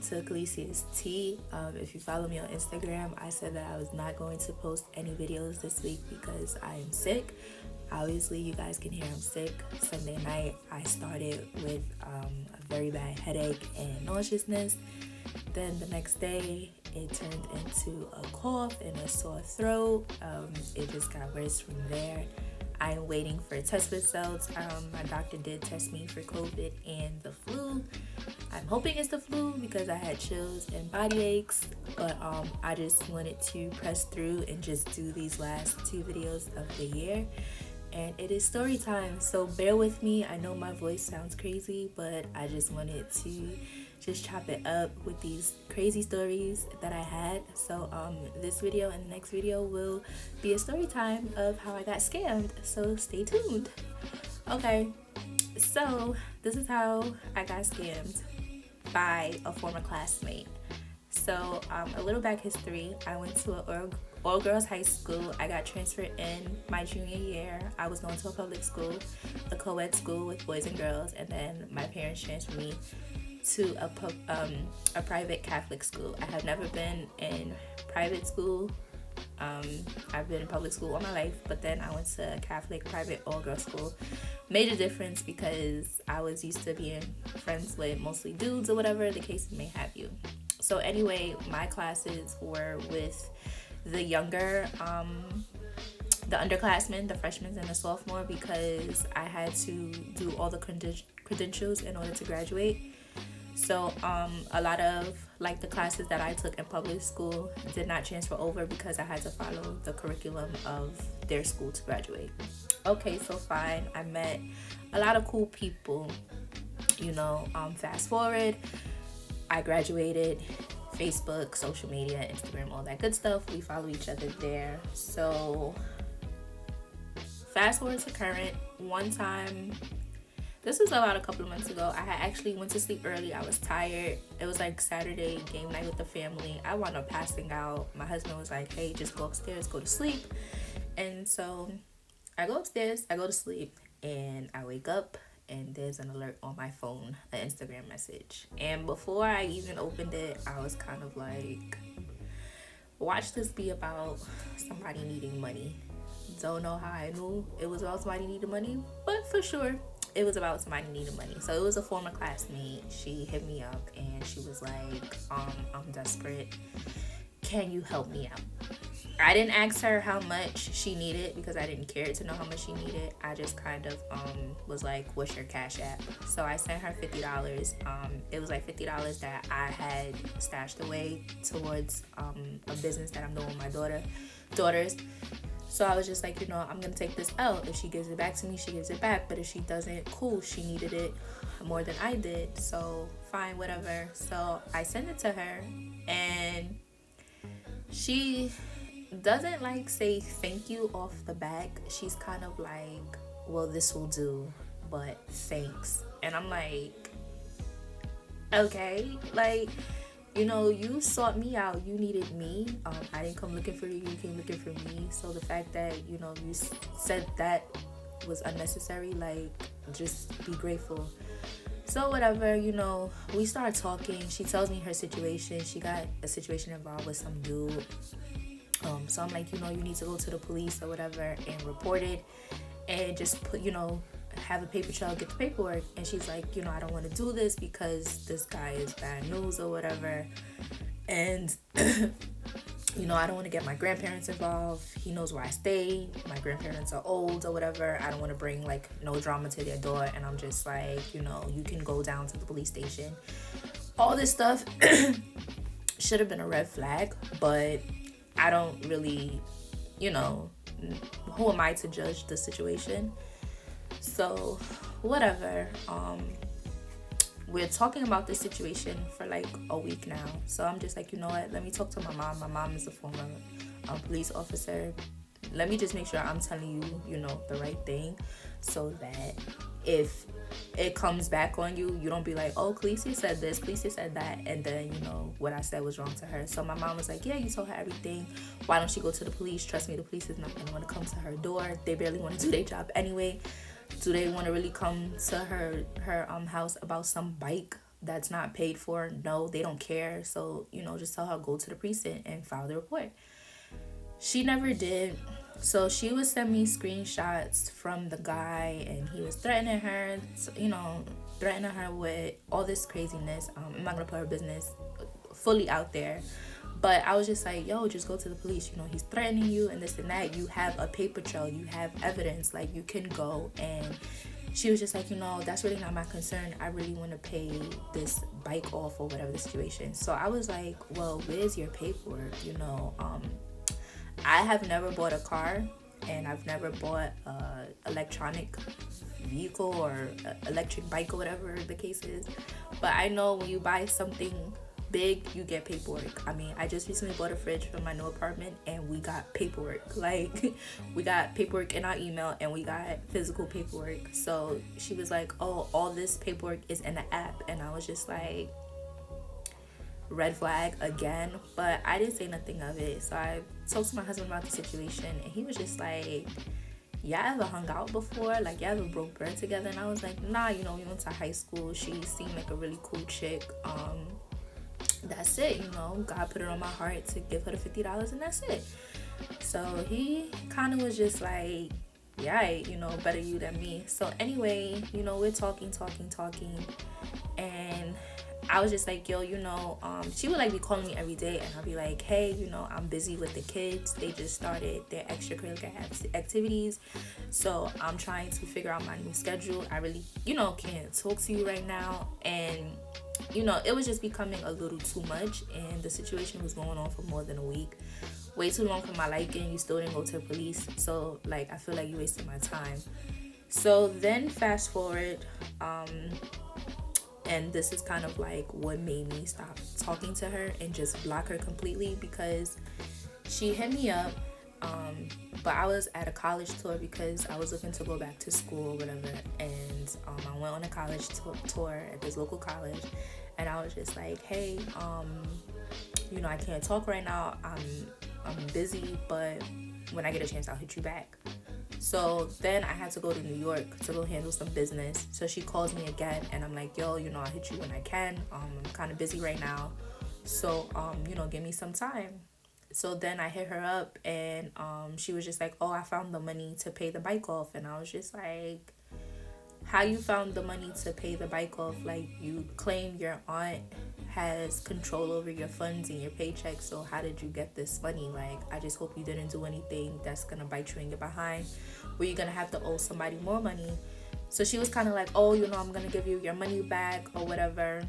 to Calicia's Tea. If you follow me on Instagram, I said that I was not going to post any videos this week because I am sick. Obviously, you guys can hear I'm sick. Sunday night, I started with a very bad headache and nauseousness. Then the next day, it turned into a cough and a sore throat. It just got worse from there. I'm waiting for test results. My doctor did test me for COVID and the flu. I'm hoping it's the flu because I had chills and body aches, but I just wanted to press through and just do these last 2 videos of the year. And it is story time, so bear with me. I know my voice sounds crazy, but I just wanted to just chop it up with these crazy stories that I had. So this video and the next video will be a story time of how I got scammed, so stay tuned. Okay, so this is how I got scammed by a former classmate. So a little back history. I went to an all girls high school. I got transferred in my junior year. I was going to a public school, a co-ed school with boys and girls, and then my parents transferred me to a private Catholic school. I have never been in private school. I've been in public school all my life, but then I went to a Catholic private all-girls school. Made a difference because I was used to being friends with mostly dudes or whatever the case may have you. So anyway, my classes were with the younger, the underclassmen, the freshmen and the sophomore, because I had to do all the credentials in order to graduate. So a lot of like the classes that I took in public school did not transfer over because I had to follow the curriculum of their school to graduate. Okay, so fine. I met a lot of cool people, fast forward, I graduated. Facebook, social media, Instagram, all that good stuff. We follow each other there. So fast forward to current. One time, this was about a couple of months ago, I had actually went to sleep early. I was tired. It was like Saturday game night with the family. I wound up passing out. My husband was like, hey, just go upstairs, go to sleep. And so I go upstairs, I go to sleep, and I wake up and there's an alert on my phone, an Instagram message. And before I even opened it, I was kind of like, watch this be about somebody needing money. Don't know how I knew it was about somebody needing money, but for sure it was about somebody needing money. So it was a former classmate. She hit me up and she was like, I'm desperate. Can you help me out? I didn't ask her how much she needed because I didn't care to know how much she needed. I just kind of was like, what's your Cash App? So I sent her $50. It was like $50 that I had stashed away towards a business that I'm doing with my daughters. So I was just like, I'm gonna take this out. If she gives it back to me, she gives it back. But if she doesn't, cool. She needed it more than I did. So fine, whatever. So I sent it to her and she doesn't like say thank you off the back. She's kind of like, well, this will do, but thanks. And I'm like, okay, like, you sought me out, you needed me. I didn't come looking for you, you came looking for me. So the fact that you said that was unnecessary, like, just be grateful. So whatever, we start talking. She tells me her situation. She got a situation involved with some dude. So I'm like, you need to go to the police or whatever and report it and just put, have a paper trail, get the paperwork. And she's like, I don't want to do this because this guy is bad news or whatever. And, I don't want to get my grandparents involved. He knows where I stay. My grandparents are old or whatever. I don't want to bring like no drama to their door. And I'm just like, you can go down to the police station. All this stuff should have been a red flag, but I don't really, who am I to judge the situation? So, whatever. We're talking about this situation for like a week now. So I'm just like, let me talk to my mom. My mom is a former police officer. Let me just make sure I'm telling you, the right thing so that if it comes back on you, you don't be like, oh, Calicia said this, Calicia said that, and then, what I said was wrong to her. So my mom was like, yeah, you told her everything. Why don't you go to the police? Trust me, the police is not going to want to come to her door. They barely want to do their job anyway. Do they want to really come to her house about some bike that's not paid for. No, they don't care. So, just tell her, go to the precinct and file the report. She never did. So she would send me screenshots from the guy, and he was threatening her, threatening her with all this craziness. I'm not gonna put her business fully out there, but I was just like, yo, just go to the police. He's threatening you and this and that. You have a paper trail. You have evidence. Like, you can go. And she was just like, that's really not my concern. I really want to pay this bike off or whatever the situation. So I was like, well, where's your paperwork? I have never bought a car, and I've never bought a electronic vehicle or electric bike or whatever the case is. But I know when you buy something big, you get paperwork. I mean, I just recently bought a fridge for my new apartment, and we got paperwork. Like, we got paperwork in our email, and we got physical paperwork. So she was like, oh, all this paperwork is in the app. And I was just like, red flag again. But I didn't say nothing of it. So I talked to my husband about the situation, and he was just like, y'all ever hung out before? Like, y'all ever broke bread together? And I was like, nah, we went to high school. She seemed like a really cool chick. That's it. God put it on my heart to give her the $50, and that's it. So he kind of was just like, yeah, better you than me. So anyway, we're talking, and I was just like, yo, she would like be calling me every day, and I'll be like, hey, I'm busy with the kids. They just started their extracurricular activities, so I'm trying to figure out my new schedule. I really, can't talk to you right now. And it was just becoming a little too much, and the situation was going on for more than a week. Way too long for my liking. You still didn't go to the police, so like, I feel like you wasted my time. So then fast forward, and this is kind of like what made me stop talking to her and just block her completely, because she hit me up, but I was at a college tour because I was looking to go back to school or whatever, and I went on a college tour at this local college, and I was just like, hey, I can't talk right now, I'm busy, but when I get a chance, I'll hit you back. So then I had to go to New York to go handle some business. So she calls me again, and I'm like, yo, I'll hit you when I can. I'm kind of busy right now. So, give me some time. So then I hit her up, and she was just like, oh, I found the money to pay the bike off. And I was just like, how you found the money to pay the bike off? Like, you claim your aunt has control over your funds and your paycheck, so how did you get this money? Like, I just hope you didn't do anything that's gonna bite you in your behind, where you're gonna have to owe somebody more money. So she was kind of like, oh, I'm gonna give you your money back or whatever.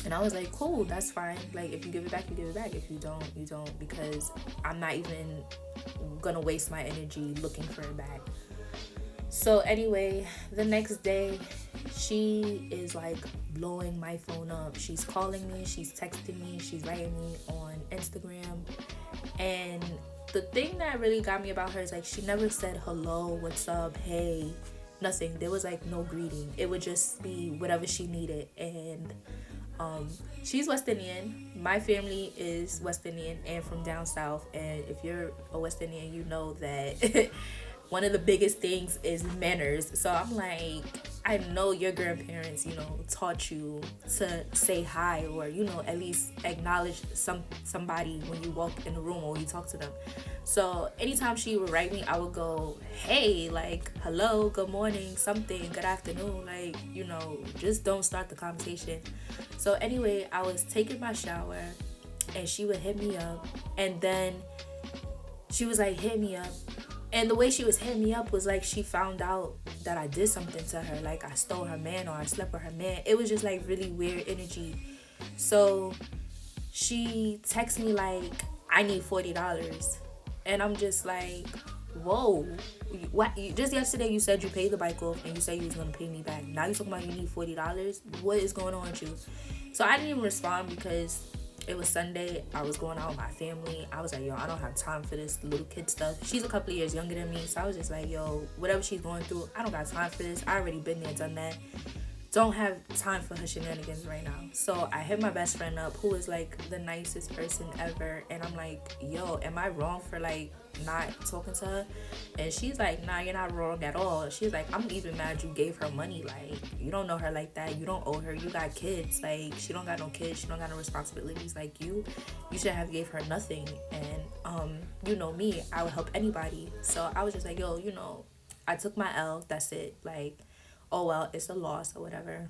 And I was like, cool, that's fine. Like, if you give it back, you give it back. If you don't, you don't, because I'm not even gonna waste my energy looking for it back. So anyway, the next day, she is like blowing my phone up. She's calling me, she's texting me, she's writing me on Instagram. And the thing that really got me about her is like, she never said hello, what's up, hey, nothing. There was like no greeting. It would just be whatever she needed. And she's West Indian. My family is West Indian and from down south. And if you're a West Indian, you know that one of the biggest things is manners. So I'm like, I know your grandparents, taught you to say hi, or, at least acknowledge somebody when you walk in the room or you talk to them. So anytime she would write me, I would go, hey, like, hello, good morning, something, good afternoon, like, just don't start the conversation. So anyway, I was taking my shower, and she would hit me up, and then she was like, hit me up. And the way she was hitting me up was like she found out that I did something to her, like I stole her man or I slept with her man. It was just like really weird energy. So she texts me like, I need $40. And I'm just like, whoa, what? Just yesterday you said you paid the bike off and you said you was gonna pay me back. Now you talking about you need $40? What is going on with you? So I didn't even respond because it was Sunday. I was going out with my family. I was like, yo, I don't have time for this little kid stuff. She's a couple of years younger than me. So I was just like, yo, whatever she's going through, I don't got time for this. I already been there, done that. Don't have time for her shenanigans right now. So I hit my best friend up, who is like the nicest person ever. And I'm like, yo, am I wrong for like not talking to her. And she's like, nah, you're not wrong at all. She's like, I'm even mad you gave her money. Like, you don't know her like that. You don't owe her. You got kids. Like, she don't got no kids. She don't got no responsibilities like you. You should have gave her nothing. And you know me, I would help anybody. So I was just like, yo, you know, I took my L. That's it. Like, oh well, it's a loss or whatever.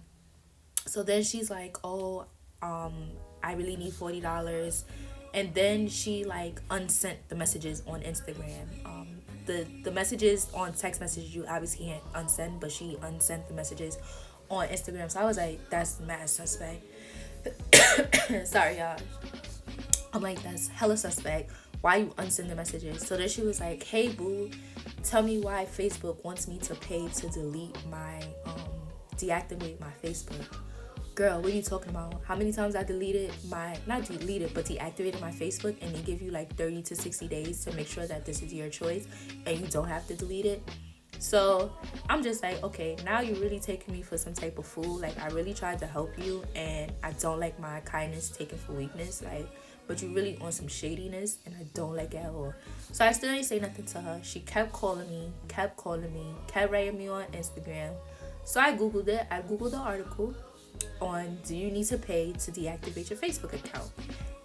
So then she's like, oh, I really need $40. And then she like unsent the messages on Instagram. The messages on text messages you obviously can't unsend, but she unsent the messages on Instagram. So I was like, that's mad suspect. Sorry, y'all. I'm like, that's hella suspect. Why you unsend the messages? So then she was like, hey boo, tell me why Facebook wants me to pay to delete my deactivate my Facebook. Girl, what are you talking about? How many times I deleted not deleted, but deactivated my Facebook, and they give you like 30 to 60 days to make sure that this is your choice and you don't have to delete it. So I'm just like, okay, now you're really taking me for some type of fool. Like, I really tried to help you, and I don't like my kindness taken for weakness. Like, but you really on some shadiness, and I don't like it at all. So I still didn't say nothing to her. She kept calling me, kept writing me on Instagram. So I Googled it. I Googled the article on do you need to pay to deactivate your Facebook account,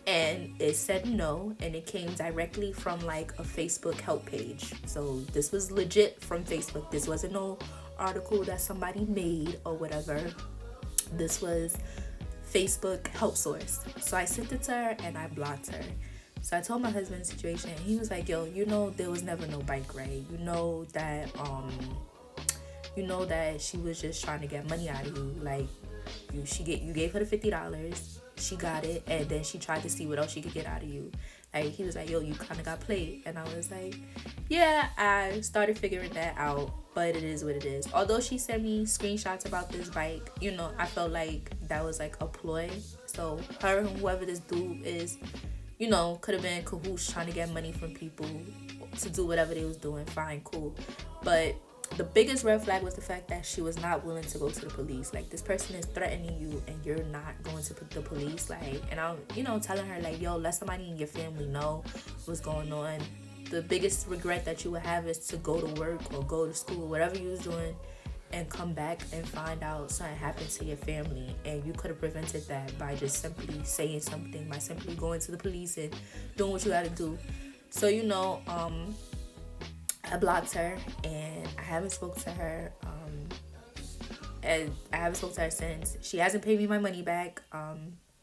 and it said no, and it came directly from like a Facebook help page. So this was legit from Facebook. This wasn't no article that somebody made or whatever. This was Facebook help source. So I sent it to her and I blocked her. So I told my husband the situation, and he was like, yo, you know there was never no bike ride. You know that she was just trying to get money out of you. Like, you gave her the $50, she got it, and then she tried to see what else she could get out of you. Like, he was like, yo, you kind of got played. And I was like, yeah, I started figuring that out, but it is what it is. Although she sent me screenshots about this bike, you know, I felt like that was like a ploy. So her and whoever this dude is, you know, could have been in cahoots trying to get money from people to do whatever they was doing. Fine, cool. But the biggest red flag was the fact that she was not willing to go to the police. Like, this person is threatening you and you're not going to the police. Like, and I'm, you know, telling her like, yo, let somebody in your family know what's going on. The biggest regret that you would have is to go to work or go to school, whatever you was doing, and come back and find out something happened to your family. And you could have prevented that by just simply saying something, by simply going to the police and doing what you got to do. So, you know, I blocked her, and I haven't spoken to her. And I haven't spoken to her since. She hasn't paid me my money back.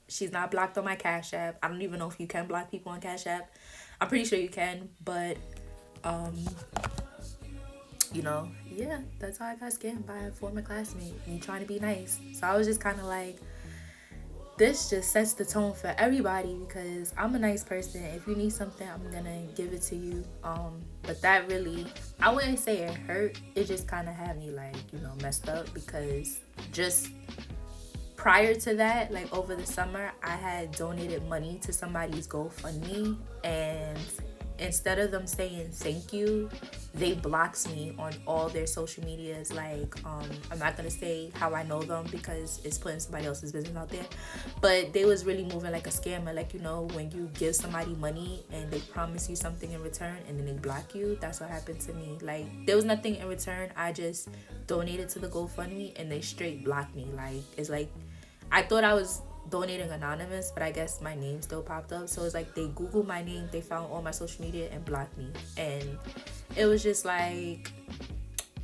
She's not blocked on my Cash App. I don't even know if you can block people on Cash App. I'm pretty sure you can, but you know, yeah, that's how I got scammed by a former classmate. Me trying to be nice. So I was just kind of like, this just sets the tone for everybody, because I'm a nice person. If you need something, I'm gonna give it to you. But that really, I wouldn't say it hurt. It just kind of had me like, you know, messed up, because just prior to that, like over the summer, I had donated money to somebody's GoFundMe, and instead of them saying thank you, they blocked me on all their social medias. Like, I'm not gonna say how I know them because it's putting somebody else's business out there, but they was really moving like a scammer. Like, you know, when you give somebody money and they promise you something in return and then they block you, that's what happened to me. Like, there was nothing in return. I just donated to the GoFundMe and they straight blocked me. Like, it's like, I thought I was donating anonymous, but I guess my name still popped up. So it's like they Googled my name, they found all my social media and blocked me. And it was just like,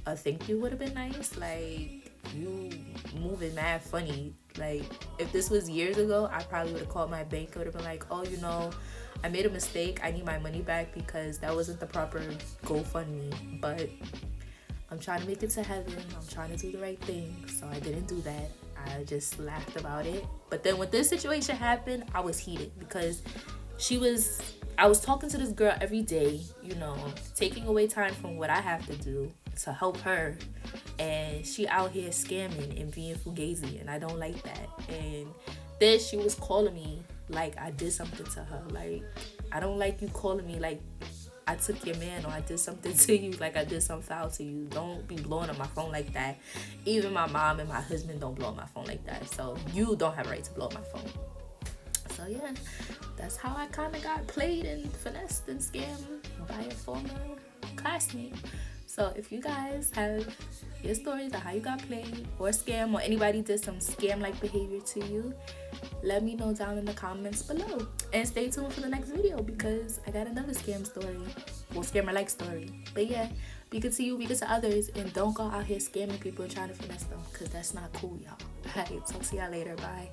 a thank you would have been nice. Like, you moving mad funny. Like, if this was years ago, I probably would have called my bank. I would have been like, oh, you know, I made a mistake, I need my money back because that wasn't the proper GoFundMe. But I'm trying to make it to heaven. I'm trying to do the right thing. So I didn't do that. I just laughed about it. But then when this situation happened, I was heated because I was talking to this girl every day, you know, taking away time from what I have to do to help her. And she out here scamming and being fugazi, and I don't like that. And then she was calling me like I did something to her. Like, I don't like you calling me like I took your man or I did something to you, like I did something foul to you. Don't be blowing up my phone like that. Even my mom and my husband don't blow up my phone like that. So you don't have a right to blow up my phone. So yeah, that's how I kind of got played and finessed and scammed by by a former classmate. So if you guys have your stories of how you got played or scam, or anybody did some scam like behavior to you, let me know down in the comments below. And stay tuned for the next video because I got another scam story. Well, scammer like story. But yeah, be good to you, be good to others, and don't go out here scamming people and trying to finesse them because that's not cool, y'all. Alright, talk to y'all later. Bye.